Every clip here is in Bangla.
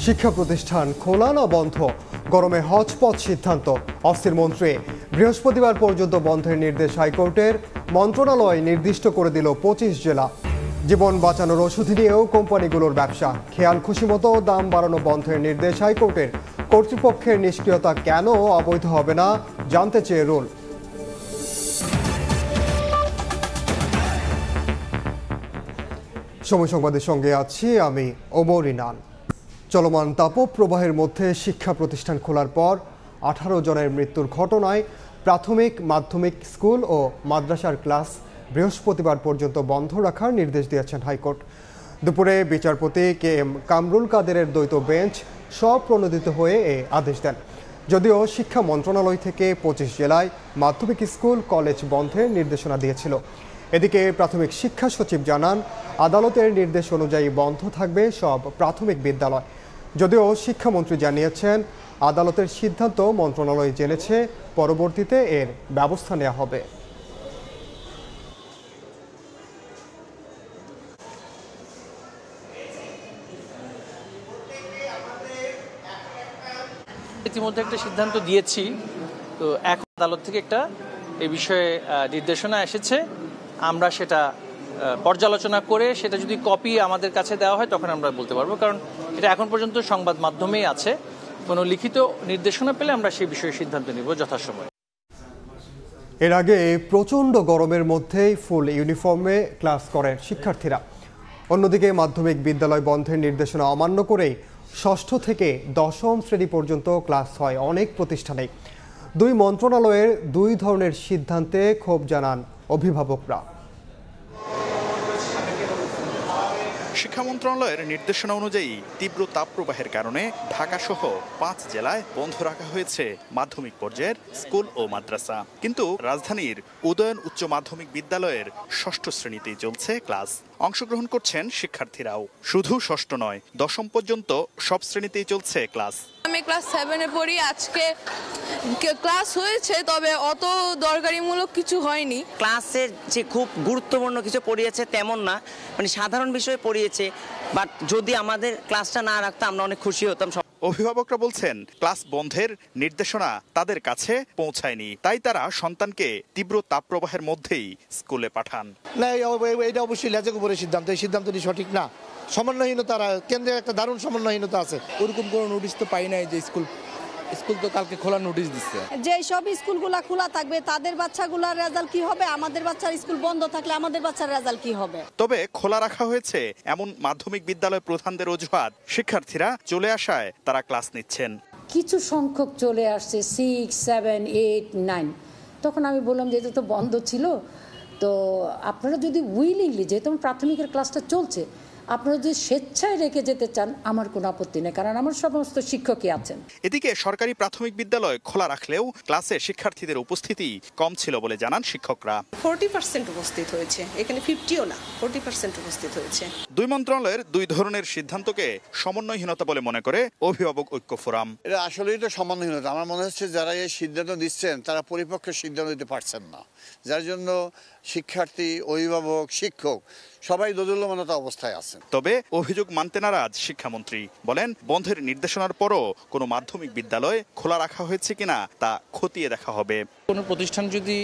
শিক্ষা প্রতিষ্ঠান খোলা না বন্ধ, গরমে হজপথ সিদ্ধান্ত। অস্থির মন্ত্রী, বৃহস্পতিবার পর্যন্ত বন্ধের নির্দেশ হাইকোর্টের। মন্ত্রণালয় নির্দিষ্ট করে দিল 25 জেলা। জীবন বাঁচানোর ওষুধ নিয়েও কোম্পানিগুলোর ব্যবসা। খেয়াল খুশি মতো দাম বাড়ানো বন্ধের নির্দেশ হাইকোর্টের। কর্তৃপক্ষের নিষ্ক্রিয়তা কেন অবৈধ হবে না জানতে চেয়ে রুল। সময় সংবাদের সঙ্গে আছি আমি ওমর ইনান। চলমান তাপপ্রবাহের মধ্যে শিক্ষা প্রতিষ্ঠান খোলার পর 18 জনের মৃত্যুর ঘটনায় প্রাথমিক মাধ্যমিক স্কুল ও মাদ্রাসার ক্লাস বৃহস্পতিবার পর্যন্ত বন্ধ রাখার নির্দেশ দিয়েছেন হাইকোর্ট। দুপুরে বিচারপতি KM কামরুল কাদেরের দ্বৈত বেঞ্চ স্বপ্রণোদিত হয়ে এ আদেশ দেন। যদিও শিক্ষা মন্ত্রণালয় থেকে 25 জেলায় মাধ্যমিক স্কুল কলেজ বন্ধের নির্দেশনা দিয়েছিল। এদিকে প্রাথমিক শিক্ষা সচিব জানান, আদালতের নির্দেশ অনুযায়ী বন্ধ থাকবে সব প্রাথমিক বিদ্যালয়। যদিও শিক্ষামন্ত্রী জানিয়েছেন, আদালতের সিদ্ধান্ত মন্ত্রণালয় জেনেছে, পরবর্তীতে এর ব্যবস্থা নেওয়া হবে। ইতিমধ্যে একটা সিদ্ধান্ত দিয়েছি, তো এখন আদালত থেকে একটা এই বিষয়ে নির্দেশনা এসেছে। আমরা সেটা পর্যালোচনা করে সেটা যদি কপি আমাদের কাছে দেওয়া হয় তখন আমরা বলতে পারবো, কারণ এটা এখন পর্যন্ত সংবাদ মাধ্যমেই আছে। কোনো লিখিত নির্দেশনা পেলে আমরা সেই বিষয়ে সিদ্ধান্ত নিব যথাসময়ে। এর আগে প্রচণ্ড গরমের মধ্যেই ফুল ইউনিফর্মে ক্লাস করেন শিক্ষার্থীরা। অন্যদিকে মাধ্যমিক বিদ্যালয় বন্ধের নির্দেশনা অমান্য করেই 6ষ্ঠ থেকে 10ম শ্রেণী পর্যন্ত ক্লাস হয় অনেক প্রতিষ্ঠানে। দুই মন্ত্রণালয়ের দুই ধরনের সিদ্ধান্তে ক্ষোভ জানান অভিভাবকরা। শিক্ষা মন্ত্রণালয়ের নির্দেশনা অনুযায়ী তীব্র তাপপ্রবাহের কারণে ঢাকাসহ 5 জেলায় বন্ধ রাখা হয়েছে মাধ্যমিক পর্যায়ের স্কুল ও মাদ্রাসা। কিন্তু রাজধানীর উদয়ন উচ্চ মাধ্যমিক বিদ্যালয়ের 6ষ্ঠ শ্রেণীতেই চলছে ক্লাস। অংশগ্রহণ করছেন শিক্ষার্থীরাও। শুধু 6ষ্ঠ নয়, 10ম পর্যন্ত সব শ্রেণীতেই চলছে ক্লাস। আমি ক্লাস 7-এ পড়ি। আজকে ক্লাস হয়েছে, তবে অত দরকারিমূলক কিছু হয়নি। ক্লাসের যে খুব গুরুত্বপূর্ণ কিছু পড়িয়েছে তেমন না, মানে সাধারণ বিষয় পড়িয়েছে। বাট যদি আমাদের ক্লাসটা না রাখতো আমরা অনেক খুশি হতাম। অভিভাবকরা বলছেন, ক্লাস বন্ধের নির্দেশনা তাদের কাছে পৌঁছায়নি, তাই তারা সন্তানকে তীব্র তাপপ্রবাহের মধ্যেই স্কুলে পাঠান। না, এটা অবশ্যই লেজের উপরে সিদ্ধান্ত। এই সিদ্ধান্তটি সঠিক না। সমন্বয়হীনতা, কেন্দ্রের একটা দারুণ সমন্বয়হীনতা আছে। ওরকম কোনো নোটিশ তো পাই নাই যে স্কুল তো কালকে খোলা নোটিশ দিচ্ছে। যে সব স্কুলগুলা খোলা থাকবে তাদের বাচ্চাগুলোর রেজাল্ট কি হবে, আমাদের বাচ্চার স্কুল বন্ধ থাকলে আমাদের বাচ্চার রেজাল্ট কি হবে। তবে খোলা রাখা হয়েছে এমন মাধ্যমিক বিদ্যালয় প্রধানদের অজুহাত, শিক্ষার্থীরা চলে আসায় তারা ক্লাস নিচ্ছেন। কিছু সংখ্যক চলে আসছে 6, 7, 8, 9। তখন আমি বললাম যে এটা তো বন্ধ ছিল, তো আপনারা যদি উইলিংলি, যেহেতু প্রাথমিকের ক্লাসটা চলছে, আপনারা যদি স্বেচ্ছায় রেখে যেতে চান আমার কোনো আপত্তি নেই, কারণ আমার সমস্ত শিক্ষকই আছেন। এদিকে সরকারি প্রাথমিক বিদ্যালয় খোলা রাখলেও ক্লাসে শিক্ষার্থীদের উপস্থিতি কম ছিল বলে জানান শিক্ষকরা। 40% উপস্থিত হয়েছে, এখানে 50ও না, 40% উপস্থিত হয়েছে। দুই মন্ত্রণালয়ের দুই ধরনের সিদ্ধান্তকে সমন্বয়হীনতা বলে মনে করে অভিভাবক ঐক্য ফোরাম। এটা আসলেই তো সমন্বয়হীনতা। আমার মনে হচ্ছে যারা এই সিদ্ধান্ত দিচ্ছেন তারা পরিপক্ক সিদ্ধান্ত দিতে পারছেন না, যার জন্য শিক্ষার্থী, অভিভাবক, শিক্ষক সবাই দোদুল্যমানতা অবস্থায় আছেন। তবে অভিযোগ মানতে নারাজ শিক্ষামন্ত্রী, বলেন বন্ধের নির্দেশনার পরও কোনো মাধ্যমিক বিদ্যালয় খোলা রাখা হয়েছে কিনা তা খতিয়ে দেখা হবে। কোনো প্রতিষ্ঠান যদি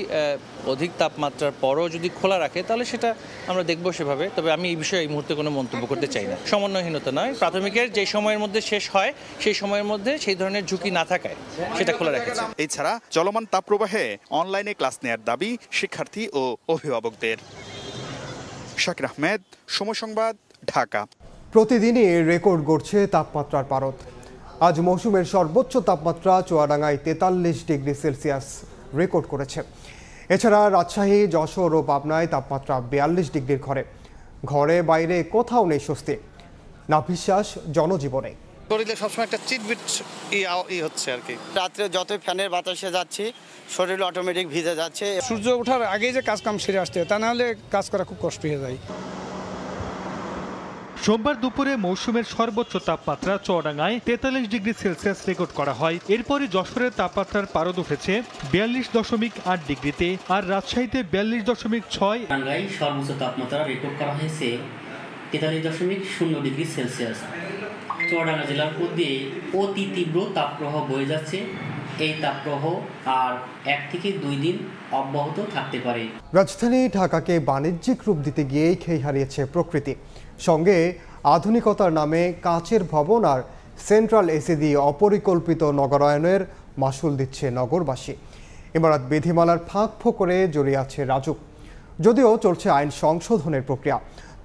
অধিক তাপমাত্রার পরও যদি খোলা রাখে তাহলে সেটা আমরা দেখব সেভাবে। তবে আমি এই বিষয়ে এই মুহূর্তে কোনো মন্তব্য করতে চাই না। সমন্বয়হীনতা নয়, প্রাথমিকের যে সময়ের মধ্যে শেষ হয় সেই সময়ের মধ্যে সেই ধরনের ঝুঁকি না থাকায় সেটা খোলা রেখেছে। এছাড়া চলমান তাপপ্রবাহে অনলাইনে ক্লাস নেওয়ার দাবি শিক্ষার্থী ও অভিভাবকদের। শাকির আহমেদ, সময় সংবাদ, ঢাকা। প্রতিদিনই রেকর্ড গড়ছে তাপমাত্রার পারদ। আজ মৌসুমের সর্বোচ্চ তাপমাত্রা চুয়াডাঙ্গায় 43 ডিগ্রি সেলসিয়াস রেকর্ড করেছে। এছাড়া রাজশাহী, যশোর ও পাবনায় তাপমাত্রা 42 ডিগ্রির ঘরে। ঘরে বাইরে কোথাও নেই স্বস্তি। নাভিশ্বাস জনজীবনে। শরীরে সবসময় একটা চিটবিট হচ্ছে আর কি। রাত্রে যতই ফ্যানের বাতাসে যাচ্ছি শরীর অটোমেটিক ভিজে যাচ্ছে। সূর্য ওঠার আগেই যে কাম সেরে আসতে, তা না হলে কাজ করা খুব কষ্ট হয়ে যায়। সোমবার দুপুরে মৌসুমের সর্বোচ্চ তাপমাত্রা চুয়াডাঙ্গায় 43 ডিগ্রি সেলসিয়াস রেকর্ড করা হয়। এরপরই যশোরের তাপমাত্রার পারদ উঠেছে 42.8 ডিগ্রিতে, আর রাজশাহীতে 42.6। টাঙ্গাইল সর্বোচ্চ তাপমাত্রা রেকর্ড করা হয়েছে 43.0 ডিগ্রি সেলসিয়াস। চুয়াডাঙ্গা জেলার উপর দিয়ে অতি তীব্র তাপপ্রবাহ বয়ে যাচ্ছে। এই তাপপ্রবাহ আর 1 থেকে 2 দিন অব্যাহত থাকতে পারে। রাজধানী ঢাকাকে বাণিজ্যিক রূপ দিতে গিয়েই খেই হারিয়েছে প্রকৃতি। সঙ্গে আধুনিকতার নামে কাচের ভবন আর সেন্ট্রাল এসি দিয়ে অপরিকল্পিত নগরায়নের মাসুল দিচ্ছে নগরবাসী। ইমারত বিধিমালার ফাঁক ফোকরে জড়িয়ে আছে রাজুক। যদিও চলছে আইন সংশোধনের প্রক্রিয়া,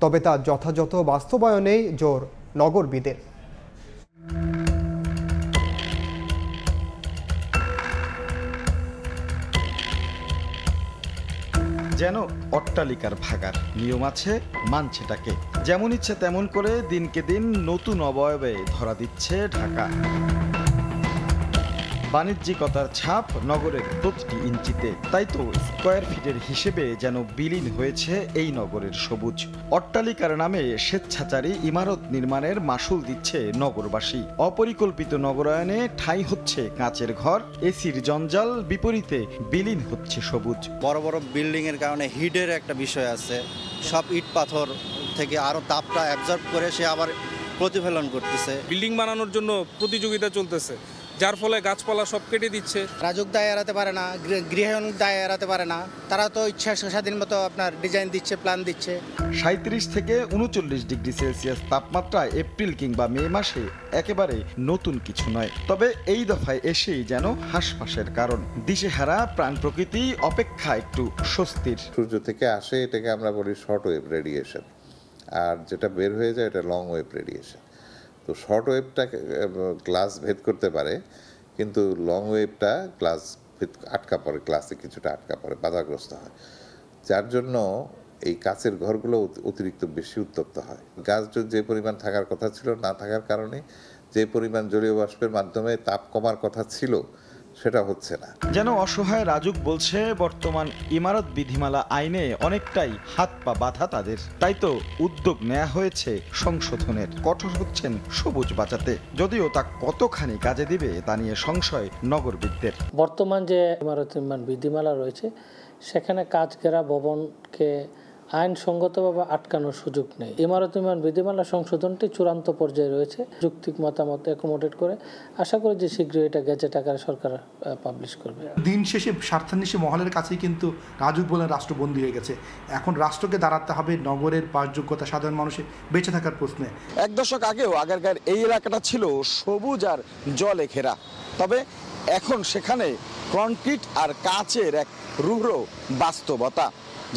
তবে তা যথাযথ বাস্তবায়নেই জোর নগরবিদের। যেন অট্টালিকার ভাগার নিয়ম আছে, মানছে তাকে। যেমন ইচ্ছে তেমন করে দিনকে দিন নতুন অবয়বে ধরা দিচ্ছে ঢাকা। বাণিজ্যিকতার ছাপ নগরের প্রতিটি ইঞ্চিতে। তাই তো স্কয়ার ফিটের হিসেবে যেন বিলীন হয়েছে এই নগরের সবুজ। অট্টালিকার নামে স্বেচ্ছাচারী ইমারত নির্মাণের মাসুল দিচ্ছে নগরবাসী। অপরিকল্পিত নগরায়নে ঠাঁই হচ্ছে কাঁচের ঘর, এসির জঞ্জাল, বিপরীতে বিলীন হচ্ছে সবুজ। বড় বড় বিল্ডিং এর কারণে হিটের একটা বিষয় আছে। সব ইট পাথর থেকে আরো তাপটা অ্যাবজর্ব করে সে আবার প্রতিফলন করতেছে। বিল্ডিং বানানোর জন্য প্রতিযোগিতা চলতেছে, যার ফলে গাছপালা সব কেটে দিচ্ছে। রাজুক দায় এড়াতে পারে না, গৃহায়ণ দায় এড়াতে পারে না। তারা তো ইচ্ছা স্বাধীন মতো আপনার ডিজাইন দিচ্ছে, প্ল্যান দিচ্ছে। 37 থেকে 39 ডিগ্রি সেলসিয়াস তাপমাত্রা এপ্রিল কিংবা মে মাসে একেবারে নতুন কিছু নয়। তবে এই দফায় এসেই যেন হাসপাসের কারণ। দিশেহারা প্রাণ প্রকৃতি অপেক্ষা একটু স্বস্তির। সূর্য থেকে আসে এটাকে আমরা বলি শর্ট ওয়েভ রেডিয়েশন, আর যেটা বের হয়ে যায় এটা লং ওয়েভ রেডিয়েশন। তো শর্ট ওয়েভটা গ্লাস ভেদ করতে পারে, কিন্তু লং ওয়েভটা গ্লাস আটকা পড়ে, গ্লাসে কিছুটা আটকা পড়ে, বাধাগ্রস্ত হয়, যার জন্য এই কাচের ঘরগুলো অতিরিক্ত বেশি উত্তপ্ত হয়। গাছ যে পরিমাণ থাকার কথা ছিল না থাকার কারণে যে পরিমাণ জলীয় বাষ্পের মাধ্যমে তাপ কমার কথা ছিল সেটা হচ্ছে না। যেন অসহায় রাজুক বলছে, বর্তমান ইমারত বিধিমালা আইনে অনেকটাই হাত পা বাঁধা তাদের। তাই তো উদ্যোগ নেওয়া হয়েছে সংশোধনের। কঠোর হচ্ছেন সবুজ বাঁচাতে। যদিও তা কতখানি কাজে দিবে তা নিয়ে সংশয় নগরবিদদের। বর্তমান যে ইমারত নির্মাণ বিধিমালা রয়েছে সেখানে কাজ ঘেরা ভবনকে আইনসঙ্গতভাবে আটকানোর সুযোগ নেই। ইমারত নির্মাণ বিধিমালা সংশোধনটি চূড়ান্ত পর্যায়ে রয়েছে। যৌক্তিক মতামত অ্যাকোমোডেট করে আশা করি যে শীঘ্রই এটা গেজেট আকারে সরকার পাবলিশ করবে। দিন শেষে স্বার্থান্বেষী মহলের কাছেই কিন্তু রাজুক বলেন রাষ্ট্রবন্দী হয়ে গেছে। এখন রাষ্ট্রকে দাঁড়াতে হবে নগরের বাসযোগ্যতা সাধারণ মানুষের বেঁচে থাকার প্রশ্নে। 1 দশক আগেও আগেরকার এই এলাকাটা ছিল সবুজ আর জলে ঘেরা। তবে এখন সেখানে কনক্রিট আর কাচের এক রূঢ় বাস্তবতা,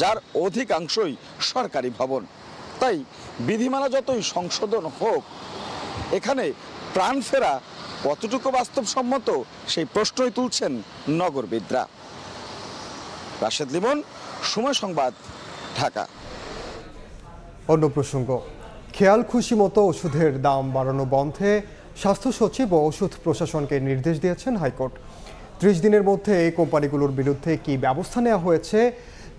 যার অধিকাংশই সরকারি ভবন। তাই বিধিমালা যতই সংশোধন হোক, এখানে প্রাণ ফেরা কতটুকু বাস্তবসম্মত সেই প্রশ্নই তুলছেন নগরবিদরা। রাশেদ লিমন, সময় সংবাদ, ঢাকা। অন্য প্রসঙ্গ, খেয়াল খুশি মতো ওষুধের দাম বাড়ানো বন্ধে স্বাস্থ্য সচিব ও ওষুধ প্রশাসনকে নির্দেশ দিয়েছেন হাইকোর্ট। 30 দিনের মধ্যে এই কোম্পানিগুলোর বিরুদ্ধে কী ব্যবস্থা নেওয়া হয়েছে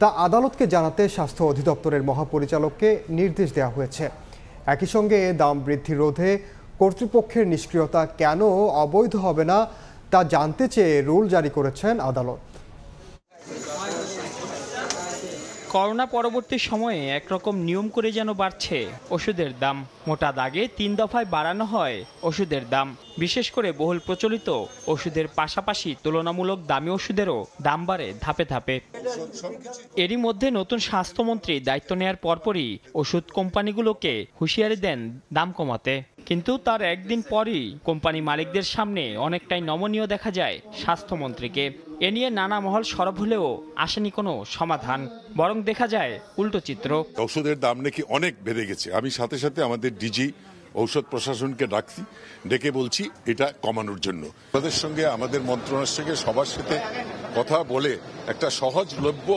তা আদালতকে জানাতে স্বাস্থ্য অধিদপ্তরের মহাপরিচালককে নির্দেশ দেওয়া হয়েছে। একই সঙ্গে দাম বৃদ্ধি রোধে কর্তৃপক্ষের নিষ্ক্রিয়তা কেন অবৈধ হবে না তা জানতে চেয়ে রুল জারি করেছেন আদালত। করোনা পরবর্তী সময়ে একরকম নিয়ম করে যেন বাড়ছে ওষুধের দাম। মোটা দাগে 3 দফায় বাড়ানো হয় ওষুধের দাম। বিশেষ করে বহুল প্রচলিত ওষুধের পাশাপাশি তুলনামূলক দামি ওষুধেরও দাম বাড়ে ধাপে ধাপে। এরই মধ্যে নতুন স্বাস্থ্যমন্ত্রী দায়িত্ব নেয়ার পরপরই ওষুধ কোম্পানিগুলোকে হুঁশিয়ারি দেন দাম কমাতে। কিন্তু তার একদিন পরই কোম্পানি মালিকদের সামনে অনেকটাই নমনীয় দেখা যায় স্বাস্থ্যমন্ত্রীকে। এ নিয়ে নানা মহল সরব হলেও আসেনি কোনো সমাধান, বরং দেখা যায় উল্টো চিত্র। ওষুধের দাম নাকি অনেক বেড়ে গেছে। আমি সাথে সাথে আমাদের ডিজি ঔষধ প্রশাসনকে ডেকে বলছি এটা কমানোর জন্য। তাদের সঙ্গে আমাদের মন্ত্রণালয়ের সঙ্গে সবার সাথে কথা বলে একটা সহজলভ্য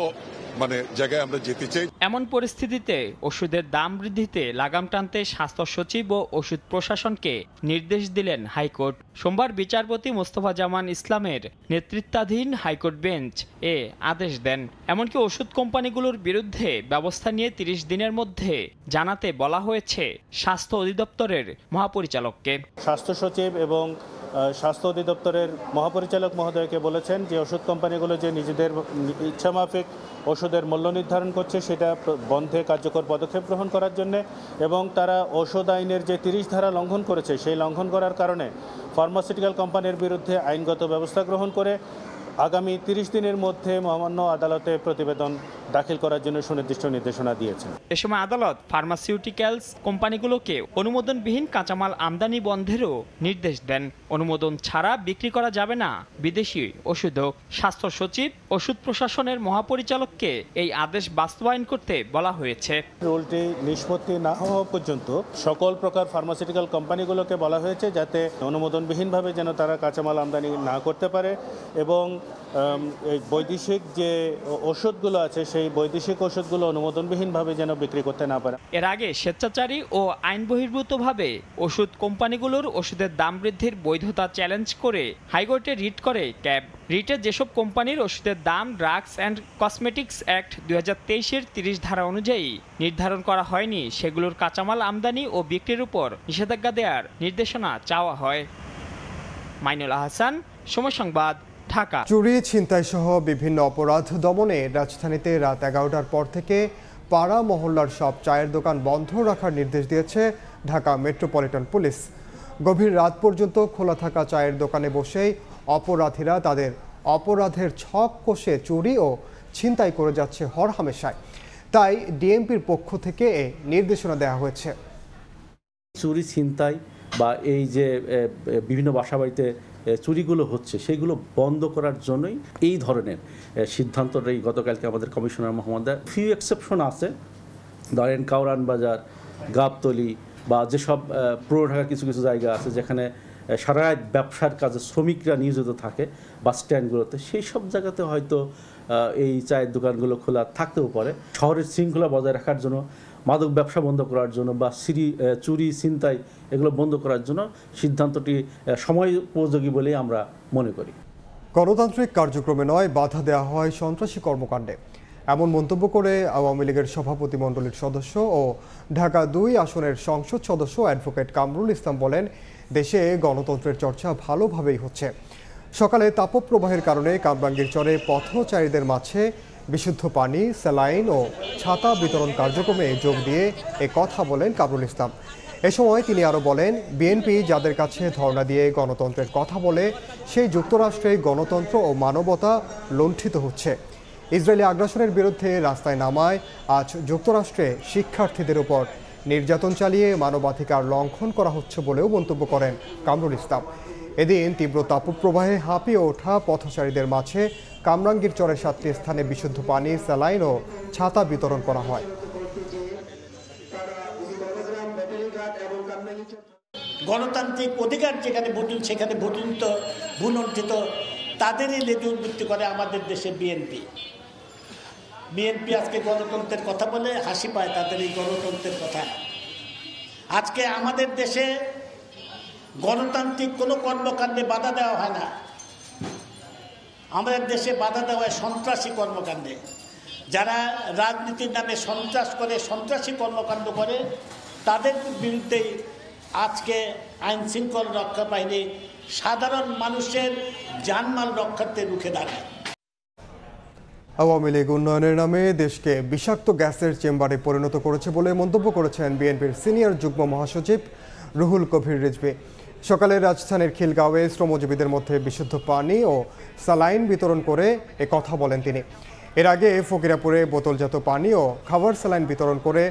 জায়গায় আমরা যেতে চাই। এমন পরিস্থিতিতে ওষুধের দাম বৃদ্ধিতে লাগাম টানতে স্বাস্থ্য সচিব ও ওষুধ প্রশাসনকে নির্দেশ দিলেন হাইকোর্ট। সোমবার বিচারপতি মোস্তফা জামান ইসলামের নেতৃত্বাধীন হাইকোর্ট বেঞ্চ এ আদেশ দেন। এমনকি ওষুধ কোম্পানিগুলোর বিরুদ্ধে ব্যবস্থা নিয়ে 30 দিনের মধ্যে জানাতে বলা হয়েছে স্বাস্থ্য অধিদপ্তরের মহাপরিচালককে। স্বাস্থ্য সচিব এবং স্বাস্থ্য অধিদপ্তরের মহাপরিচালক মহোদয়কে বলেছেন যে ওষুধ কোম্পানিগুলো যে নিজেদের ইচ্ছামাফিক ওষুধের মূল্য নির্ধারণ করছে সেটা বন্ধে কার্যকর পদক্ষেপ গ্রহণ করার জন্য, এবং তারা ওষুধ আইনের যে 30 ধারা লঙ্ঘন করেছে সেই লঙ্ঘন করার কারণে ফার্মাসিউটিক্যাল কোম্পানির বিরুদ্ধে আইনগত ব্যবস্থা গ্রহণ করে আগামী 30 দিনের মধ্যে মহামান্য আদালতে প্রতিবেদন দাখিল করার জন্য সুনির্দিষ্ট নির্দেশনা দিয়েছেন। এ সময় আদালত ফার্মাসিউটিক্যালস কোম্পানিগুলোকে অনুমোদনবিহীন কাঁচামাল আমদানি বন্ধেরও নির্দেশ দেন। অনুমোদন ছাড়া বিক্রি করা যাবে না বিদেশি ওষুধও। স্বাস্থ্য সচিব, ওষুধ প্রশাসনের মহাপরিচালককে এই আদেশ বাস্তবায়ন করতে বলা হয়েছে। রুলটি নিষ্পত্তি না হওয়া পর্যন্ত সকল প্রকার ফার্মাসিউটিক্যাল কোম্পানিগুলোকে বলা হয়েছে যাতে অনুমোদনবিহীনভাবে যেন তারা কাঁচামাল আমদানি না করতে পারে, এবং এই বৈদেশিক যে ওষুধগুলো আছে সেই বৈদেশিক ওষুধগুলো অনুমোদনবিহীনভাবে যেন বিক্রি করতে না পারে। এর আগে স্বেচ্ছাচারী ও আইন বহির্ভূতভাবে ওষুধ কোম্পানিগুলোর ওষুধের দাম বৃদ্ধির বৈধতা চ্যালেঞ্জ করে হাইকোর্টে রিট করে ক্যাব। রিটে যেসব কোম্পানির ওষুধের দাম ড্রাগস অ্যান্ড কসমেটিক্স অ্যাক্ট 2023-এর 30 ধারা অনুযায়ী নির্ধারণ করা হয়নি সেগুলোর কাঁচামাল আমদানি ও বিক্রির উপর নিষেধাজ্ঞা দেওয়ার নির্দেশনা চাওয়া হয়। মাইনুল আহসান, সময় সংবাদ, ঢাকা। চুরি, ছিনতাই সহ বিভিন্ন অপরাধ দমনে রাজধানীতে রাত 11টার পর থেকে পাড়া মহল্লার সব চায়ের দোকান বন্ধ রাখার নির্দেশ দিয়েছে ঢাকা মেট্রোপলিটন পুলিশ। গভীর রাত পর্যন্ত খোলা থাকা চায়ের দোকানে বসেই অপরাধীরা তাদের অপরাধের ছক কষে চুরি ও ছিনতাই করে যাচ্ছে হরহামেশায়। তাই ডিএমপির পক্ষ থেকে এই নির্দেশনা দেওয়া হয়েছে। চুরি, ছিনতাই বা এই যে বিভিন্ন বাসাবাড়িতে চুরিগুলো হচ্ছে সেগুলো বন্ধ করার জন্যই এই ধরনের সিদ্ধান্তটাই গতকালকে আমাদের কমিশনার মহোদয়। ফিউ এক্সেপশন আছে, ধরেন কাউরান বাজার, গাবতলী বা যেসব পুরো ঢাকার কিছু কিছু জায়গা আছে যেখানে সারা রাত ব্যবসার কাজে শ্রমিকরা নিয়োজিত থাকে বাস স্ট্যান্ডগুলোতে, সেই সব জায়গাতে হয়তো এই চায়ের দোকানগুলো খোলা থাকতেও পারে। শহরের শৃঙ্খলা বজায় রাখার জন্য, মাদক ব্যবসা বন্ধ করার জন্য বা চুরি, ছিনতাই এগুলো বন্ধ করার জন্য সিদ্ধান্তটি সময় উপযোগী বলেই আমরা মনে করি। গণতান্ত্রিক কার্যক্রমে নয়, বাধা দেওয়া হয় সন্ত্রাসী কর্মকাণ্ডে, এমন মন্তব্য করে আওয়ামী লীগের সভাপতি মণ্ডলীর সদস্য ও ঢাকা 2 আসনের সংসদ সদস্য অ্যাডভোকেট কামরুল ইসলাম বলেন, দেশে গণতন্ত্রের চর্চা ভালোভাবেই হচ্ছে। সকালে তাপপ্রবাহের কারণে কামরাঙ্গীর চরে পথচারীদের মাঝে বিশুদ্ধ পানি, স্যালাইন ও ছাতা বিতরণ কার্যক্রমে যোগ দিয়ে এ কথা বলেন কামরুল ইসলাম। এ সময় তিনি আরও বলেন, বিএনপি যাদের কাছে ধর্ণা দিয়ে গণতন্ত্রের কথা বলে, সেই যুক্তরাষ্ট্রে গণতন্ত্র ও মানবতা লুণ্ঠিত হচ্ছে। ইসরায়েলি আগ্রাসনের বিরুদ্ধে রাস্তায় নামায় আজ যুক্তরাষ্ট্রে শিক্ষার্থীদের উপর নির্যাতন চালিয়ে মানবাধিকার লঙ্ঘন করা হচ্ছে বলেও মন্তব্য করেন কামরুল ইসলাম। এদিন তীব্র তাপপ্রবাহে হাঁপিয়ে ওঠা পথচারীদের মাঝে কামরাঙ্গীর চরের 7টি স্থানে বিশুদ্ধ পানি, স্যালাইন ও ছাতা বিতরণ করা হয়। গণতান্ত্রিক অধিকার যেখানে ভোটুন সেখানে ভোটুন্ত ভূলুণ্ঠিত তাদেরই লেজে উদ্বৃত্তি করে আমাদের দেশে বিএনপি আজকে গণতন্ত্রের কথা বলে হাসি পায় তাদের এই গণতন্ত্রের কথা। আজকে আমাদের দেশে গণতান্ত্রিক কোনো কর্মকাণ্ডে বাধা দেওয়া হয় না, আমাদের দেশে বাধা দেওয়া হয় সন্ত্রাসী কর্মকাণ্ডে। যারা রাজনীতির নামে সন্ত্রাস করে, সন্ত্রাসী কর্মকাণ্ড করে, তাদের বিরুদ্ধেই আজকে আইন শৃঙ্খলা রক্ষা বাহিনী সাধারণ মানুষের জানমাল রক্ষার্থে রুখে দাঁড়ায়। আওয়ামী লীগ উন্নয়নের নামে দেশকে বিষাক্ত গ্যাসের চেম্বারে পরিণত করেছে বলে মন্তব্য করেছেন বিএনপির সিনিয়র যুগ্ম মহাসচিব রুহুল কবির রিজভী। সকালে রাজধানীর খিলগাঁওয়ে শ্রমজীবীদের মধ্যে বিশুদ্ধ পানি ও স্যালাইন বিতরণ করে এ কথা বলেন তিনি। এর আগে ফকিরাপুরে বোতলজাত পানি ও খাবার স্যালাইন বিতরণ করে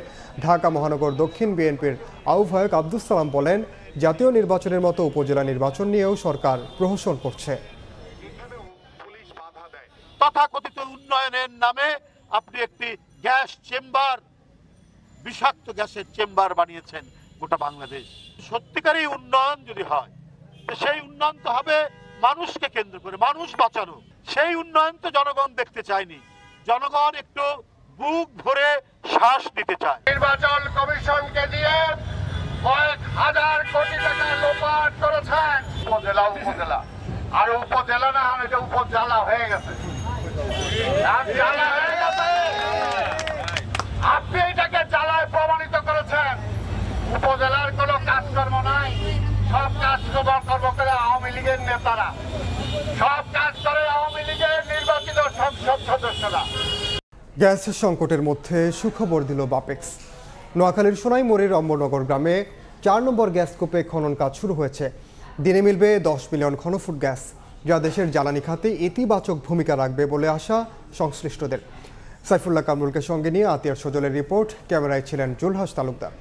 ঢাকা মহানগর দক্ষিণ বিএনপির আহ্বায়ক আব্দুস সালাম বলেন, জাতীয় নির্বাচনের মতো উপজেলা নির্বাচন নিয়েও সরকার প্রহসন করছে। তথাকথিত উন্নয়নের নামে আপনি একটি গ্যাস চেম্বার, বিষাক্ত গ্যাসের চেম্বার বানিয়েছেন গোটা বাংলাদেশ। সত্যিকারই উন্নয়ন যদি হয়, সেই উন্নয়ন তো হবে মানুষকে কেন্দ্র করে, মানুষ বাঁচানো। সেই উন্নয়ন তো জনগণ দেখতে চায়নি, জনগণ একটু বুক ভরে শ্বাস নিতে চায়। নির্বাচন কমিশনকে দিয়ে কয়েক হাজার কোটি টাকা লোপাট করেছেন উপজেলা, আর উপজেলা না, এটা উপজেলা হয়ে গেছে। আপনি এটাকে জ্বালায় প্রমাণিত করেছেন। উপজেলার কোনো কাজকর্ম নাই, সব কাজ ঊর্ধ্বতন কর্মকর্তা আওয়ামী লীগের নেতারা, সব কাজ করে আওয়ামী লীগের নির্বাচিত সংসদ সদস্যরা। গ্যাস সংকটের মধ্যে সুখবর দিল বাপেক্স। নোয়াখালীর সোনাইমুড়ির অম্বরনগর গ্রামে 4 নম্বর গ্যাস কূপে খনন কাজ শুরু হয়েছে। দিনে মিলবে 10 মিলিয়ন ঘনফুট গ্যাস, যা দেশের জ্বালানি খাতে ইতিবাচক ভূমিকা রাখবে বলে আশা সংশ্লিষ্টদের। সাইফুল্লাহ কামরুলকে সঙ্গে নিয়ে আতিয়ার সজলের রিপোর্ট, ক্যামেরায় ছিলেন জুলহাস তালুকদার।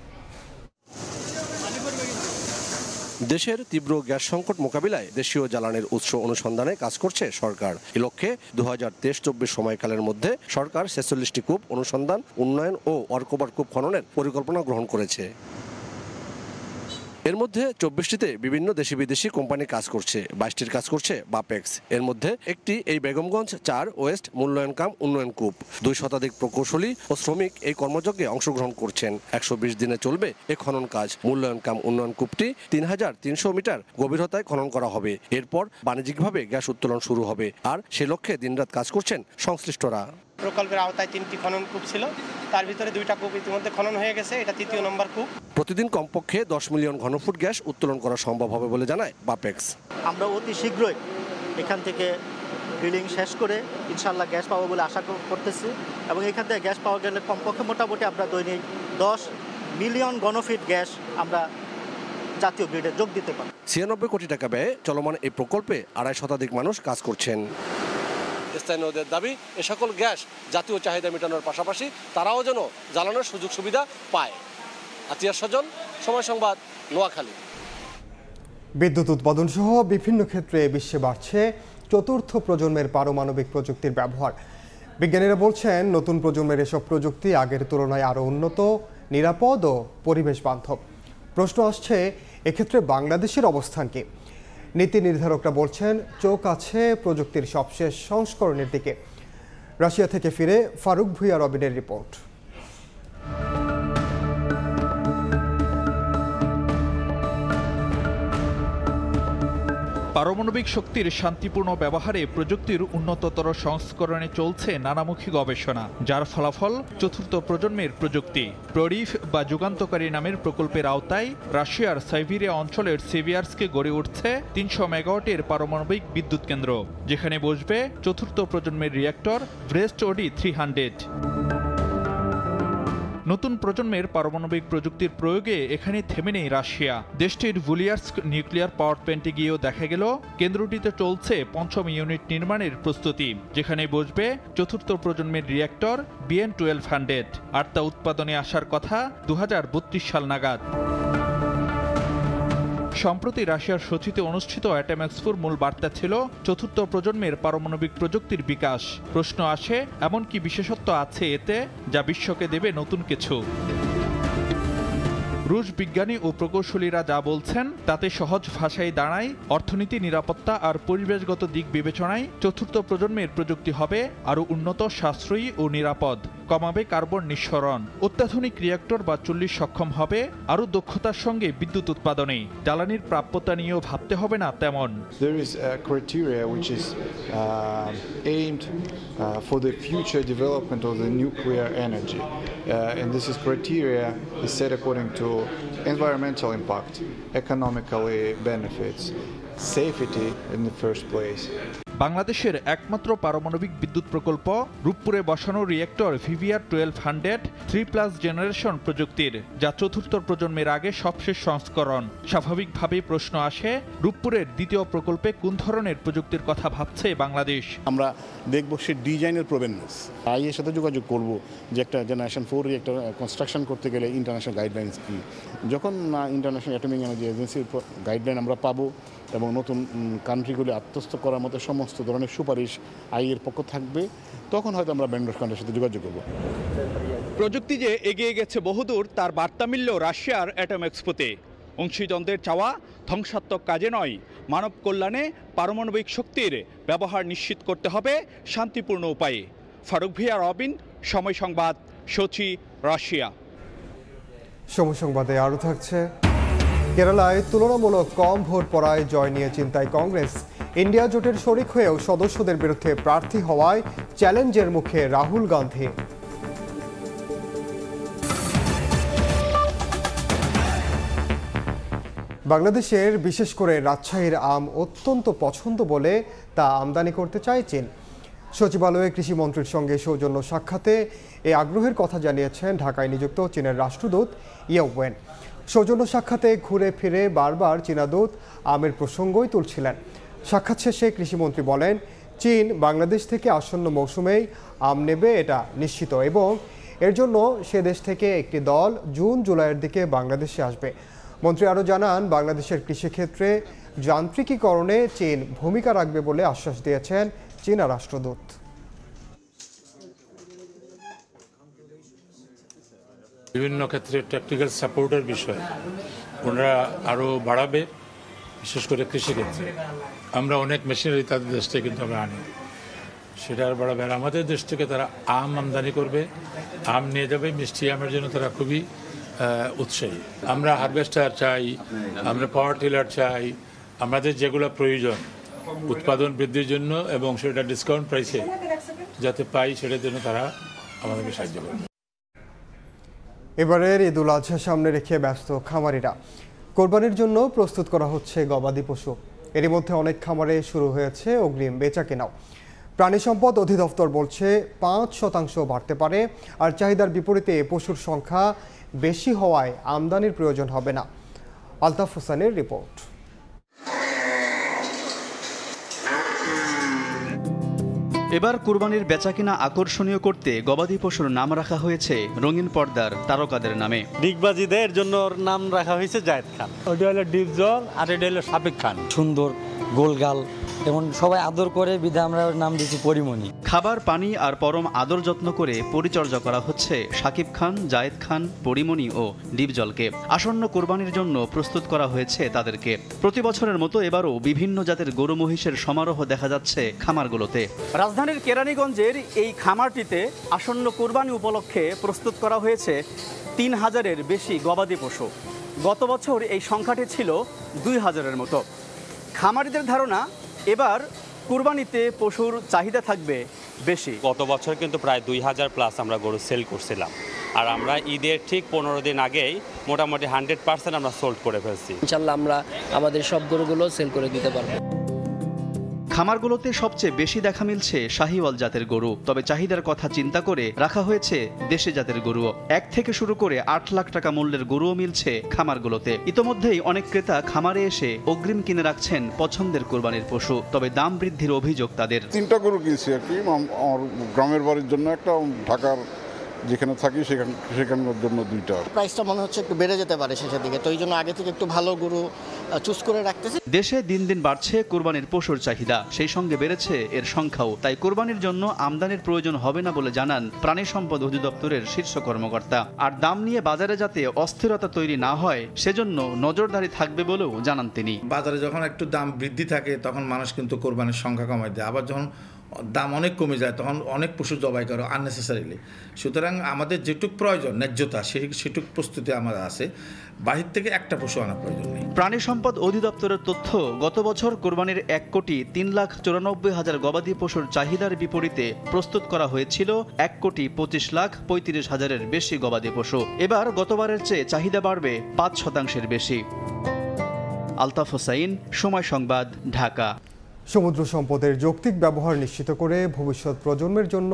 দেশের তীব্র গ্যাস সংকট মোকাবিলায় দেশীয় জ্বালানির উৎস অনুসন্ধানে কাজ করছে সরকার। এ লক্ষ্যে 2023-24 সময়কালের মধ্যে সরকার 46টি কূপ অনুসন্ধান, উন্নয়ন ও ওয়ার্কওভার কূপ খননের পরিকল্পনা গ্রহণ করেছে। এর মধ্যে 24টিতে বিভিন্ন দেশি বিদেশি কোম্পানি কাজ করছে, 22টির কাজ করছে বাপেক্স। এর মধ্যে একটি এই বেগমগঞ্জ 4 ওয়েস্ট মূল্যায়ন কাম উন্নয়ন কূপ। 2 শতাধিক প্রকৌশলী ও শ্রমিক এই কর্মযজ্ঞে অংশগ্রহণ করছেন। 120 দিনে চলবে এ খনন কাজ। মূল্যায়ন কাম উন্নয়ন কূপটি 3300 মিটার গভীরতায় খনন করা হবে। এরপর বাণিজ্যিকভাবে গ্যাস উত্তোলন শুরু হবে। আর সে লক্ষ্যে দিনরাত কাজ করছেন সংশ্লিষ্টরা। প্রকল্পের আওতায় 3টি খনন কূপ ছিল, তার ভিতরে 2টা কূপ ইতিমধ্যে খনন হয়ে গেছে, এটা 3য় নম্বর কূপ। প্রতিদিন কমপক্ষে 10 মিলিয়ন ঘনফুট গ্যাস উত্তোলন করা সম্ভব হবে বলে জানায় বাপেক্স। আমরা অতি শীঘ্রই এখান থেকে ড্রিলিং শেষ করে ইনশাআল্লাহ গ্যাস পাবো বলে আশা করতেছি, এবং এখান থেকে গ্যাস পাওয়া গেলে কমপক্ষে মোটামুটি আমরা দৈনিক 10 মিলিয়ন ঘনফিট গ্যাস আমরা জাতীয় গ্রিডে যোগ দিতে পারি। 96 কোটি টাকা ব্যয়ে চলমান এই প্রকল্পে 2.5 শতাধিক মানুষ কাজ করছেন। স্থানীয়দের দাবি, এ সকল গ্যাস জাতীয় চাহিদা মেটানোর পাশাপাশি তারাও যেন জ্বালানোর সুযোগ সুবিধা পায়। আতিয়ার সজল, সময় সংবাদ, নোয়াখালী। বিদ্যুৎ উৎপাদন সহ বিভিন্ন ক্ষেত্রে বিশ্বে বাড়ছে চতুর্থ প্রজন্মের পারমাণবিক প্রযুক্তির ব্যবহার। বিজ্ঞানীরা বলছেন, নতুন প্রজন্মের এসব প্রযুক্তি আগের তুলনায় আরও উন্নত, নিরাপদ ও পরিবেশ বান্ধব। প্রশ্ন আসছে, এক্ষেত্রে বাংলাদেশের অবস্থান কি? নীতি নির্ধারকরা বলছেন, চোখ আছে প্রযুক্তির সবশেষ সংস্করণের দিকে। রাশিয়া থেকে ফিরে ফারুক ভুঁইয়া রবিনের রিপোর্ট। পারমাণবিক শক্তির শান্তিপূর্ণ ব্যবহারে প্রযুক্তির উন্নততর সংস্করণে চলছে নানামুখী গবেষণা, যার ফলাফল চতুর্থ প্রজন্মের প্রযুক্তি। প্ররিফ বা যুগান্তকারী নামের প্রকল্পের আওতায় রাশিয়ার সাইবেরিয়া অঞ্চলের সেভিয়ার্সকে গড়ে উঠছে 300 মেগাওয়াটের পারমাণবিক বিদ্যুৎ কেন্দ্র, যেখানে বসবে চতুর্থ প্রজন্মের রিঅ্যাক্টর ব্রেস্ট ওডি 300। নতুন প্রজন্মের পারমাণবিক প্রযুক্তির প্রয়োগে এখানে থেমে নেই রাশিয়া। দেশটির ভুলিয়ার্স্ক নিউক্লিয়ার পাওয়ার প্ল্যান্টে গিয়েও দেখা গেল কেন্দ্রটিতে চলছে 5ম ইউনিট নির্মাণের প্রস্তুতি, যেখানে বসবে চতুর্থ প্রজন্মের রিঅ্যাক্টর BN-1200, আর তা উৎপাদনে আসার কথা 2032 সাল নাগাদ। সম্প্রতি রাশিয়ার সোচিতে অনুষ্ঠিত অ্যাটম এক্সপোর মূল বার্তা ছিল চতুর্থ প্রজন্মের পারমাণবিক প্রযুক্তির বিকাশ। প্রশ্ন আসে, এমন কি বিশেষত্ব আছে এতে যা বিশ্বকে দেবে নতুন কিছু? রুশ বিজ্ঞানী ও প্রকৌশলীরা যা বলছেন তাতে সহজ ভাষায় দাঁড়ায়, অর্থনীতি, নিরাপত্তা আর পরিবেশগত দিক বিবেচনায় চতুর্থ প্রজন্মের প্রযুক্তি হবে আরও উন্নত, সাশ্রয়ী ও নিরাপদ, কমাবে কার্বন নিঃসরণ, অত্যাধুনিক রিঅ্যাক্টর বা চুল্লি সক্ষম হবে, আরও দক্ষতার সঙ্গে বিদ্যুৎ উৎপাদনে। জ্বালানির প্রাপ্যতা নিয়েও ভাবতে হবে না তেমন। There is a criteria which is aimed for the future development of the nuclear energy, and this is criteria is set according to environmental impact, economically benefits, safety in the first place. বাংলাদেশের একমাত্র পারমাণবিক বিদ্যুৎ প্রকল্প রূপপুরে বসানো রিঅ্যাক্টর VVR-1200 3+ জেনারেশন প্রযুক্তির, যা চতুর্থ প্রজন্মের আগে সবশেষ সংস্করণ। স্বাভাবিকভাবেই প্রশ্ন আসে, রূপপুরের দ্বিতীয় প্রকল্পে কোন ধরনের প্রযুক্তির কথা ভাবছে বাংলাদেশ? আমরা দেখব সে ডিজাইনের প্রবণতা, আইএর সাথে যোগাযোগ করব যে একটা জেনারেশন 4 রিঅ্যাক্টর কনস্ট্রাকশন করতে গেলে ইন্টারন্যাশনাল গাইডলাইন্স কি। যখন ইন্টারন্যাশনাল অ্যাটমিক এনার্জি এজেন্সির গাইডলাইন আমরা পাবো এবং নতুন কান্ট্রিগুলি আত্মস্থ করার মতো সমস্ত ধরনের সুপারিশ আইএর পক্ষ থাকবে, তখন হয়তো আমরা ব্যান্ডার কান্ট্রির সাথে যোগাযোগ করব। প্রযুক্তি যে এগিয়ে গেছে বহুদূর, তার বার্তা মিলল রাশিয়ার অ্যাটম এক্সপোতে। অংশীজনদের চাওয়া ধ্বংসাত্মক কাজে নয়, মানব কল্যাণে পারমাণবিক শক্তির ব্যবহার নিশ্চিত করতে হবে শান্তিপূর্ণ উপায়ে। ফারুক ভুঁইয়া রবিন, সময় সংবাদ, সোচি, রাশিয়া। সময় সংবাদে আরও থাকছে, কেরালায় তুলনামূলক কম ভোট পড়ায় জয় নিয়ে চিন্তায় কংগ্রেস। ইন্ডিয়া জোটের শরিক হয়েও সদস্যদের বিরুদ্ধে প্রার্থী হওয়ায় চ্যালেঞ্জের মুখে রাহুল গান্ধী। বাংলাদেশের বিশেষ করে রাজশাহীর আম অত্যন্ত পছন্দ বলে তা আমদানি করতে চায় চীন। সচিবালয়ে কৃষিমন্ত্রীর সঙ্গে সৌজন্য সাক্ষাতে এই আগ্রহের কথা জানিয়েছেন ঢাকায় নিযুক্ত চীনের রাষ্ট্রদূত ইয়াও ওয়েন। সৌজন্য সাক্ষাতে ঘুরে ফিরে বারবার চীনা দূত আমের প্রসঙ্গই তুলছিলেন। সাক্ষাৎ শেষে কৃষিমন্ত্রী বলেন, চীন বাংলাদেশ থেকে আসন্ন মৌসুমেই আম নেবে এটা নিশ্চিত, এবং এর জন্য সে দেশ থেকে একটি দল জুন-জুলাইয়ের দিকে বাংলাদেশে আসবে। মন্ত্রী আরও জানান, বাংলাদেশের কৃষিক্ষেত্রে যান্ত্রিকীকরণে চীন ভূমিকা রাখবে বলে আশ্বাস দিয়েছেন চীনা রাষ্ট্রদূত। বিভিন্ন ক্ষেত্রে টেকনিক্যাল সাপোর্টের বিষয় ওনারা আরও বাড়াবে, বিশেষ করে কৃষিক্ষেত্রে। আমরা অনেক মেশিনারি তাদের দেশ থেকে কিন্তু আমরা আনি, সেটা আর বাড়াবে। আর আমাদের দেশ থেকে তারা আম আমদানি করবে, আম নিয়ে যাবে। মিষ্টি আমের জন্য তারা খুবই উৎসাহী। আমরা হারভেস্টার চাই, আমরা পাওয়ার টিলার চাই, আমাদের যেগুলো প্রয়োজন উৎপাদন বৃদ্ধির জন্য এবং সেটা ডিসকাউন্ট প্রাইসে যাতে পাই, সেটার জন্য তারা আমাদেরকে সাহায্য করবে। এবারের ঈদ উল আজহা সামনে রেখে ব্যস্ত খামারিরা। কোরবানির জন্য প্রস্তুত করা হচ্ছে গবাদি পশু। এরই মধ্যে অনেক খামারে শুরু হয়েছে অগ্রিম বেচা কেনাও। প্রাণী সম্পদ অধিদপ্তর বলছে 5% বাড়তে পারে, আর চাহিদার বিপরীতে পশুর সংখ্যা বেশি হওয়ায় আমদানির প্রয়োজন হবে না। আলতাফ হোসেনের রিপোর্ট। এবার কুরবানির বেচাকেনা আকর্ষণীয় করতে গবাদি পশুর নাম রাখা হয়েছে রঙিন পর্দার তারকাদের নামে। ডিগবাজিদের জন্য নাম রাখা হয়েছে জায়েদ খান, ওটা হলো ডিপজল, আর এটা হলো সাবেক খান। সুন্দর গোলগাল, এবং সবাই আদর করে বিধা আমরা নাম দিয়েছি পরিমণি। খাবার, পানি আর পরম আদর যত্ন করে পরিচর্যা করা হচ্ছে শাকিব খান, জায়েদ খান, পরিমণি ও ডিপজলকে। আসন্ন কোরবানির জন্য প্রস্তুত করা হয়েছে তাদেরকে। প্রতি বছরের মতো এবারও বিভিন্ন জাতের গরু মহিষের সমারোহ দেখা যাচ্ছে খামারগুলোতে। রাজধানীর কেরানীগঞ্জের এই খামারটিতে আসন্ন কোরবানি উপলক্ষে প্রস্তুত করা হয়েছে 3000-এর বেশি গবাদি পশু। গত বছর এই সংখ্যাটি ছিল 2000-এর মতো। খামারিদের ধারণা, এবার কুরবানিতে পশুর চাহিদা থাকবে বেশি। গত বছর কিন্তু প্রায় 2000+ আমরা গরু সেল করছিলাম, আর আমরা ঈদের ঠিক 15 দিন আগেই মোটামুটি 100% আমরা সোল্ড করে ফেলছি। ইনশাল্লাহ আমরা আমাদের সব গরুগুলো সেল করে দিতে পারবো। খামারগুলোতে সবচেয়ে বেশি দেখা মিলছে শাহিওয়াল জাতের গরু, তবে চাহিদার কথা চিন্তা করে রাখা হয়েছে দেশি জাতের গরুও। 1 থেকে শুরু করে 8 লাখ টাকা মূল্যের গরুও মিলছে খামারগুলোতে। ইতোমধ্যেই অনেক ক্রেতা খামারে এসে অগ্রিম কিনে রাখছেন পছন্দের কোরবানির পশু, তবে দাম বৃদ্ধির অভিযোগ তাদের। 3টা গরু কিনছি আর কি, আমার গ্রামের বাড়ির জন্য একটা, ঢাকার যেখানে থাকি সেখানকার জন্য 2টা। প্রাইসটা মনে হচ্ছে একটু বেড়ে যেতে পারে শেষের দিকে, তো এই জন্য আগে থেকে একটু ভালো গরু চুজ করে রাখতেছি। দেশে দিন দিন বাড়ছে কোরবানির পশুর চাহিদা, সেই সঙ্গে বেড়েছে এর সংখ্যাও। তাই কোরবানির জন্য আমদানির প্রয়োজন হবে না বলে জানান প্রাণী সম্পদ অধিদপ্তরের শীর্ষ কর্মকর্তা। আর দাম নিয়ে বাজারে যাতে অস্থিরতা তৈরি না হয় সেজন্য নজরদারি থাকবে বলেও জানান তিনি। বাজারে যখন একটু দাম বৃদ্ধি থাকে তখন মানুষ কিন্তু কোরবানির সংখ্যা কমায় দেয়, আবার যখন দাম অনেক কমে যায় তখন অনেক পশু জবাই করে আননেসেসারিলি। সুতরাং আমাদের যেটুক প্রয়োজন ন্যায্যতা সেটুক প্রস্তুতি আমাদের আছে, বাহির থেকে একটা পশু আনা প্রয়োজন নেই। প্রাণী সম্পদ অধিদপ্তরের তথ্য, গত বছর কোরবানির 1,03,94,000 গবাদি পশুর চাহিদার বিপরীতে প্রস্তুত করা হয়েছিল 1,25,35,000-এর বেশি গবাদি পশু। এবার গতবারের চেয়ে চাহিদা বাড়বে 5% বেশি। আলতাফ হোসাইন, সময় সংবাদ, ঢাকা। সমুদ্র সম্পদের যৌক্তিক ব্যবহার নিশ্চিত করে ভবিষ্যৎ প্রজন্মের জন্য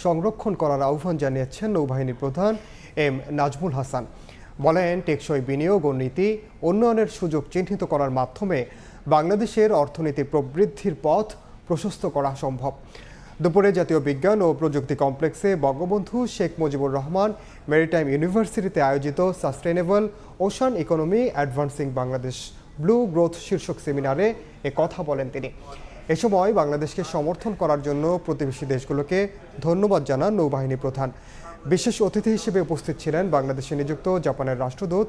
সংরক্ষণ করার আহ্বান জানিয়েছেন নৌবাহিনী প্রধান এম নাজমুল হাসান। বলেন, টেকসই বিনিয়োগ ও নীতি উন্নয়নের সুযোগ চিহ্নিত করার মাধ্যমে বাংলাদেশের অর্থনীতি প্রবৃদ্ধির পথ প্রশস্ত করা সম্ভব। দুপুরে জাতীয় বিজ্ঞান ও প্রযুক্তি কমপ্লেক্সে বঙ্গবন্ধু শেখ মুজিবুর রহমান মেরিটাইম ইউনিভার্সিটিতে আয়োজিত sustainable ocean economy advancing Bangladesh blue growth শীর্ষক সেমিনারে কথা বলেন তিনি। এ সময় বাংলাদেশকে সমর্থন করার জন্য প্রতিবেশী দেশগুলোকে ধন্যবাদ জানান নৌবাহিনী প্রধান। বিশেষ অতিথি হিসেবে উপস্থিত ছিলেন বাংলাদেশে নিযুক্ত জাপানের রাষ্ট্রদূত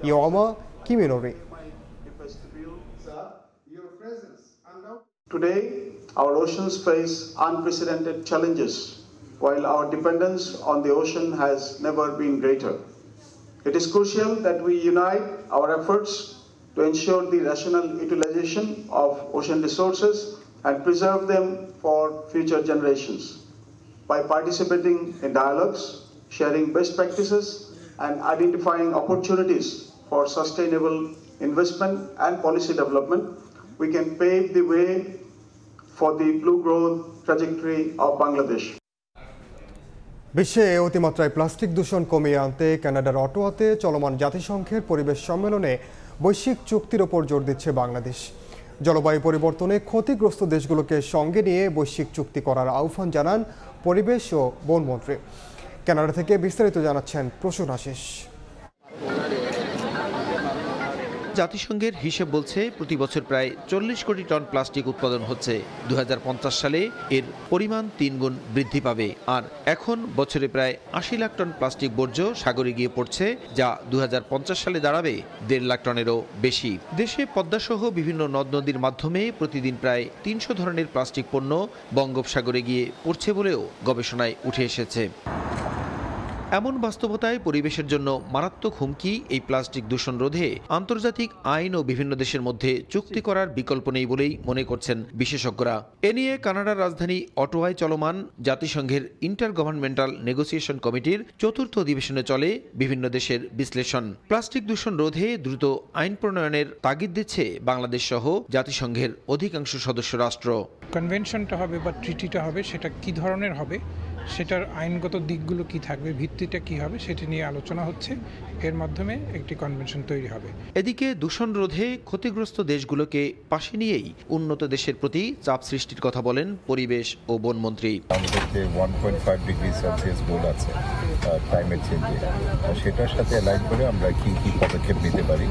Iwama Kiminori. Today, our oceans face unprecedented challenges, while our dependence on the ocean has never been greater. It is crucial that we unite our efforts to ensure the rational utilization of ocean resources and preserve them for future generations. By participating in dialogues, sharing best practices, and identifying opportunities for sustainable investment and policy development, we can pave the way for the blue growth trajectory of Bangladesh. বিশ্বে অতিমাত্রায় প্লাস্টিক দূষণ কমিয়ে আনতে কানাডার অটোয়াতে চলমান জাতিসংঘের পরিবেশ সম্মেলনে বৈশ্বিক চুক্তির ওপর জোর দিচ্ছে বাংলাদেশ। জলবায়ু পরিবর্তনে ক্ষতিগ্রস্ত দেশগুলোকে সঙ্গে নিয়ে বৈশ্বিক চুক্তি করার আহ্বান জানান পরিবেশ ও বনমন্ত্রী। কানাডা থেকে বিস্তারিত জানাচ্ছেন প্রসূন আশিস। জাতিসংঘের হিসেব বলছে প্রতি বছর প্রায় 40 কোটি টন প্লাস্টিক উৎপাদন হচ্ছে। 2050 সালে এর পরিমাণ 3 গুণ বৃদ্ধি পাবে। আর এখন বছরে প্রায় 80 লাখ টন প্লাস্টিক বর্জ্য সাগরে গিয়ে পড়ছে, যা 2050 সালে দাঁড়াবে 1.5 লাখ টনেরও বেশি। দেশে পদ্মাসহ বিভিন্ন নদ নদীর মাধ্যমে প্রতিদিন প্রায় 300 ধরনের প্লাস্টিক পণ্য বঙ্গোপসাগরে গিয়ে পড়ছে বলেও গবেষণায় উঠে এসেছে। এমন বাস্তবতায় পরিবেশের জন্য মারাত্মক হুমকি এই প্লাস্টিক দূষণ রোধে আন্তর্জাতিক আইন ও বিভিন্ন দেশের মধ্যে চুক্তি করার বিকল্প নেই বলেই মনে করছেন বিশেষজ্ঞরা। এ নিয়ে কানাডার রাজধানী অটোয়ায় চলমান জাতিসংঘের ইন্টার গভর্নমেন্টাল নেগোসিয়েশন কমিটির 4র্থ অধিবেশনে চলে বিভিন্ন দেশের বিশ্লেষণ। প্লাস্টিক দূষণ রোধে দ্রুত আইন প্রণয়নের তাগিদ দিচ্ছে বাংলাদেশ সহ জাতিসংঘের অধিকাংশ সদস্য রাষ্ট্র। কনভেনশনটা হবে বা ট্রিটিটা হবে, সেটা কি ধরনের হবে, সেটার আইনগত দিকগুলো কি থাকবে, ভিত্তিটা কি হবে, সেটা নিয়ে আলোচনা হচ্ছে। এর মাধ্যমে একটি কনভেনশন তৈরি হবে। এদিকে দূষণ রোধে ক্ষতিগ্রস্ত দেশগুলোকে পাশে নিয়েই উন্নত দেশের প্রতি চাপ সৃষ্টির কথা বলেন পরিবেশ ও বনমন্ত্রী। আমাদের 1.5 ডিগ্রি সেলসিয়াস গোল আছে ক্লাইমেট চেঞ্জে, সেটার সাথে অ্যালাইন করে আমরা কি কি পদক্ষেপ নিতে পারি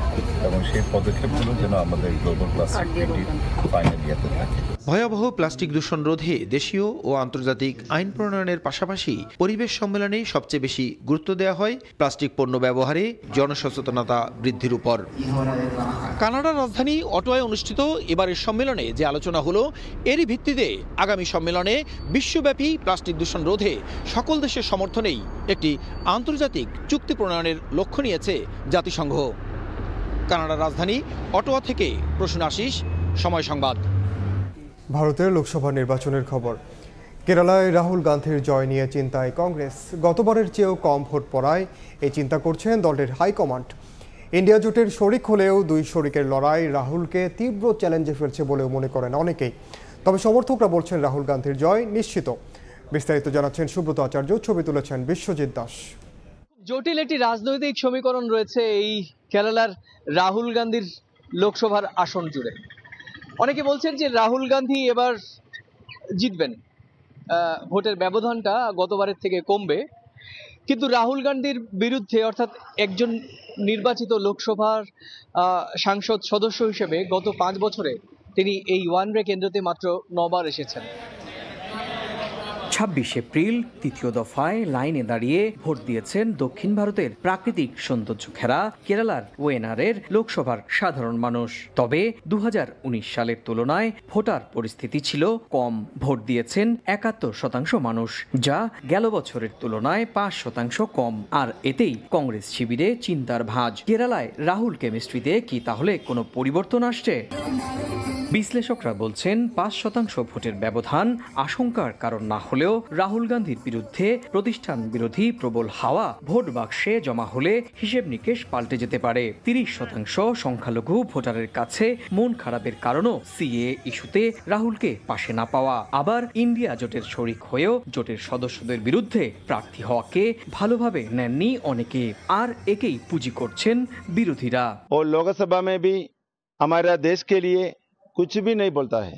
এবং সেই পদক্ষেপগুলো যেন আমাদের গ্লোবাল প্লাস্টিক ট্রিটির ফাইনাল ইয়াতে থাকে। ভয়াবহ প্লাস্টিক দূষণ রোধে দেশীয় ও আন্তর্জাতিক আইন প্রণয়নের পাশাপাশি পরিবেশ সম্মেলনে সবচেয়ে বেশি গুরুত্ব দেওয়া হয় প্লাস্টিক পণ্য ব্যবহারে জনসচেতনতা বৃদ্ধির উপর। কানাডার রাজধানী অটোয়ায় অনুষ্ঠিত এবারের সম্মেলনে যে আলোচনা হলো, এরই ভিত্তিতে আগামী সম্মেলনে বিশ্বব্যাপী প্লাস্টিক দূষণ রোধে সকল দেশের সমর্থনেই একটি আন্তর্জাতিক চুক্তি প্রণয়নের লক্ষ্য নিয়েছে জাতিসংঘ। কানাডার রাজধানী অটোয়া থেকে প্রসূন আশিস, সময় সংবাদ। ভারতের লোকসভা নির্বাচনের খবর। কেরালায় রাহুল গান্ধীর জয় নিয়ে চিন্তায় কংগ্রেস। গতবারের চেয়েও কম ভোট পড়ায় এই চিন্তা করছেন দলের হাইকমান্ড। ইন্ডিয়া জোটের শরিক হলেও দুই শরিকের লড়াই রাহুলকে তীব্র চ্যালেঞ্জে ফেলছে বলেও মনে করেন অনেকেই। তবে সমর্থকরা বলছেন রাহুল গান্ধীর জয় নিশ্চিত। বিস্তারিত জানাচ্ছেন সুব্রত আচার্য, ছবি তুলেছেন বিশ্বজিৎ দাস। জটিল একটি রাজনৈতিক সমীকরণ রয়েছে এই কেরালার রাহুল গান্ধীর লোকসভার আসন জুড়ে। অনেকে বলছেন যে রাহুল গান্ধী এবার জিতবেন, ভোটের ব্যবধানটা গতবারের থেকে কমবে। কিন্তু রাহুল গান্ধীর বিরুদ্ধে, অর্থাৎ একজন নির্বাচিত লোকসভার সাংসদ সদস্য হিসেবে গত 5 বছরে তিনি এই ওয়ানডে কেন্দ্রতে মাত্র 9 বার এসেছেন। 26 এপ্রিল তৃতীয় দফায় লাইনে দাঁড়িয়ে ভোট দিয়েছেন দক্ষিণ ভারতের প্রাকৃতিক সৌন্দর্য ঘেরা কেরালার ওয়েনারের লোকসভার সাধারণ মানুষ। তবে 2019 সালের তুলনায় ভোটার পরিস্থিতি ছিল কম। ভোট দিয়েছেন 71% মানুষ, যা গেল বছরের তুলনায় 5% কম। আর এতেই কংগ্রেস শিবিরে চিন্তার ভাঁজ। কেরালায় রাহুল কেমিস্ট্রিতে কি তাহলে কোনো পরিবর্তন আসছে? বিশ্লেষকরা বলছেন 5% ভোটের ব্যবধান আশঙ্কার কারণ না হলেও রাহুল গান্ধীর বিরুদ্ধে প্রতিষ্ঠান বিরোধী প্রবল হাওয়া ভোট বাক্সে জমা হলে হিসেব নিকেশ পাল্টে যেতে পারে। 30% সংখ্যালঘু ভোটারের কাছে মন খারাপের কারণও সিএ ইস্যুতে রাহুলকে পাশে না পাওয়া। আবার ইন্ডিয়া জোটের শরিক হয়েও জোটের সদস্যদের বিরুদ্ধে প্রার্থী হওয়াকে ভালোভাবে নেননি অনেকে, আর একেই পুঁজি করছেন বিরোধীরা। ও লোকসভা মে ভি हमारा देश के लिए कुछ भी नहीं बोलता है।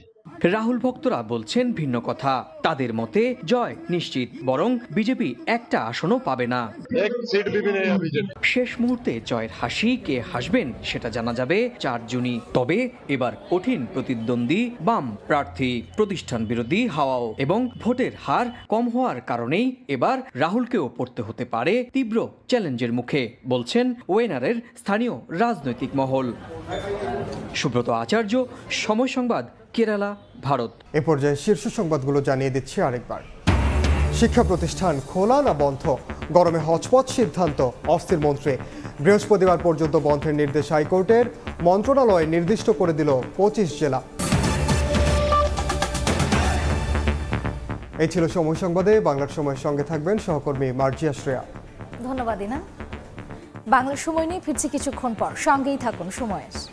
রাহুল ভক্তরা বলছেন ভিন্ন কথা। তাদের মতে জয় নিশ্চিত, বরং বিজেপি একটা আসনও পাবে না। শেষ মুহূর্তে জয়ের হাসি কে হাসবেন সেটা জানা যাবে 4 জুনই। তবে এবার কঠিন প্রতিদ্বন্দ্বী বাম প্রার্থী, প্রতিষ্ঠান বিরোধী হাওয়াও এবং ভোটের হার কম হওয়ার কারণেই এবার রাহুলকেও পড়তে হতে পারে তীব্র চ্যালেঞ্জের মুখে, বলছেন ওয়েনারের স্থানীয় রাজনৈতিক মহল। সুব্রত আচার্য, সময় সংবাদ, কেরালা, ভারত। এ পর্যায়ে শীর্ষ সংবাদগুলো জানিয়ে দিচ্ছি আরেকবার। শিক্ষা প্রতিষ্ঠান খোলা না বন্ধ, গরমে হচপচ সিদ্ধান্ত অস্থির মন্ত্রী। বৃহস্পতিবার পর্যন্ত বন্ধের নির্দেশ হাইকোর্টের, মন্ত্রণালয় নির্দিষ্ট করে দিল 25 জেলা। এই ছিল সময় সংবাদে। বাংলার সময়ের সঙ্গে থাকবেন সহকর্মী মার্জিয়া শ্রেয়া। ধন্যবাদ ইনা। বাংলা সময় নিয়ে ফিরছি কিছুক্ষণ পর, সঙ্গেই থাকুন সময়ের।